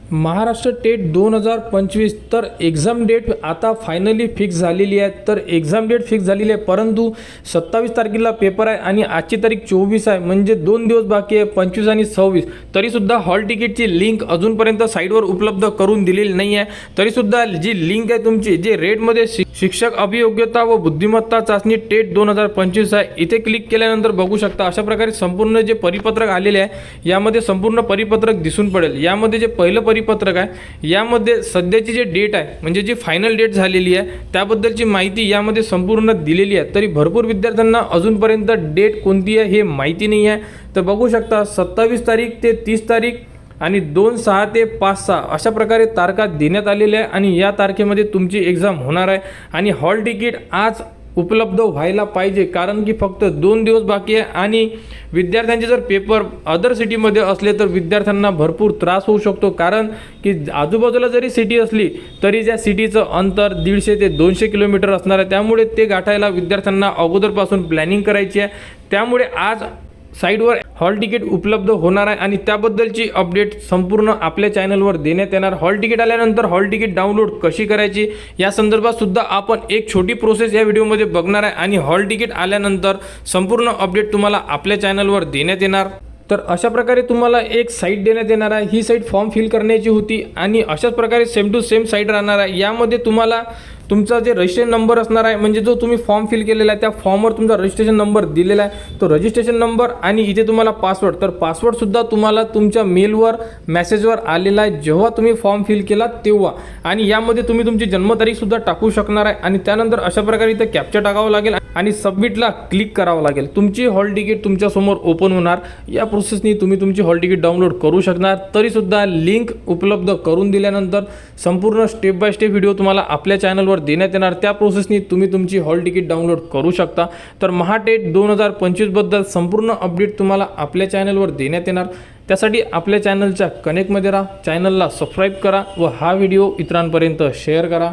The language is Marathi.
महाराष्ट्र टेट 2025 तर एक्झाम डेट आता फायनली फिक्स झालेली आहे। तर एक्झाम डेट फिक्स झालेली आहे, परंतु 27 तारखेला पेपर आहे आणि आजची तारीख 24 आहे, म्हणजे 2 दिवस बाकी आहे, 25 आणि 26। तरीसुद्धा हॉल तिकीटची लिंक अजूनपर्यंत साईटवर उपलब्ध करून दिलेली नाही आहे। तरीसुद्धा जी लिंक आहे तुमची, जे रेटमध्ये शिक्षक अभियोग्यता व बुद्धिमत्ता चाचणी टेट 2025 आहे, इथे क्लिक केल्यानंतर बघू शकता अशा प्रकारे संपूर्ण जे परिपत्रक आलेले आहे यामध्ये संपूर्ण परिपत्रक दिसून पडेल। यामध्ये जे पहिलं परिपत्रक आहे यामध्ये सध्याची जे डेट आहे म्हणजे जी फायनल डेट झालेली आहे त्याबद्दलची माहिती यामध्ये संपूर्ण दिलेली आहे। तरी भरपूर विद्यार्थ्यांना अजूनपर्यंत डेट कोणती आहे हे माहिती नाही आहे। तर बघू शकता 27 तारीख ते 30 तारीख आणि 2/6 ते 5/6 अशा प्रकारे तारखा देण्यात आलेल्या आहे आणि या तारखेमध्ये तुमची एक्झाम होणार आहे आणि हॉल तिकीट आज उपलब्ध व्हायला पाहिजे, कारण की फक्त 2 दिवस बाकी आहे आणि विद्यार्थ्यांचे जर पेपर अदर सिटीमध्ये असले तर विद्यार्थ्यांना भरपूर त्रास होऊ शकतो, कारण की आजूबाजूला जरी सिटी असली तरी त्या सिटीचं अंतर 150 ते 200 किलोमीटर असणार आहे। त्यामुळे ते गाठायला विद्यार्थ्यांना अगोदरपासून प्लॅनिंग करायची आहे। त्यामुळे आज साईटवर हॉल तिकीट उपलब्ध होणार आहे आणि त्याबद्दलची अपडेट संपूर्ण आपल्या चॅनलवर देण्यात येणार। हॉल तिकीट आल्यानंतर हॉल तिकीट डाउनलोड कशी करायची या संदर्भात सुद्धा आपण एक छोटी प्रोसेस या व्हिडिओमध्ये बघणार आहे आणि हॉल तिकीट आल्यानंतर संपूर्ण अपडेट तुम्हाला आपल्या चॅनलवर देण्यात येणार। तर अशा प्रकारे तुम्हाला एक साईट देण्यात येणार आहे। ही साईट फॉर्म फिल करण्याची होती आणि अशाच प्रकारे सेम टू सेम साईट राहणार आहे। यामध्ये तुम्हाला तुमचा जे रजिस्ट्रेशन नंबर असणार आहे, म्हणजे जो तुम्ही फॉर्म फिल केलेला आहे त्या फॉर्मवर तुमचा रजिस्ट्रेशन नंबर दिलेला आहे, तो रजिस्ट्रेशन नंबर आणि इथे तुम्हाला पासवर्ड, तर पासवर्डसुद्धा तुम्हाला तुमच्या मेलवर मेसेजवर आलेला आहे जेव्हा तुम्ही फॉर्म फिल केला तेव्हा। आणि यामध्ये तुम्ही तुमची जन्मतारीखसुद्धा टाकू शकणार आहे आणि त्यानंतर अशा प्रकारे इथे कॅप्चा टाकावं लागेल आणि सबमिटला क्लिक करावं लागेल। तुमची हॉल तिकीट तुमच्यासमोर ओपन होणार। या प्रोसेसनी तुम्ही तुमची हॉल तिकीट डाउनलोड करू शकणार। तरीसुद्धा लिंक उपलब्ध करून दिल्यानंतर संपूर्ण स्टेप बाय स्टेप व्हिडिओ तुम्हाला आपल्या चॅनलवर देण्यात येणार। त्या प्रोसेसनी तुम्ही तुमची हॉल तिकीट डाउनलोड करू शकता। तर महाटेट 2025 बद्दल संपूर्ण अपडेट तुम्हाला आपल्या चॅनलवर देण्यात येणार। त्यासाठी आपल्या चॅनलच्या कनेक्टमध्ये राहा, चॅनलला सबस्क्राईब करा व हा व्हिडिओ इतरांपर्यंत शेअर करा।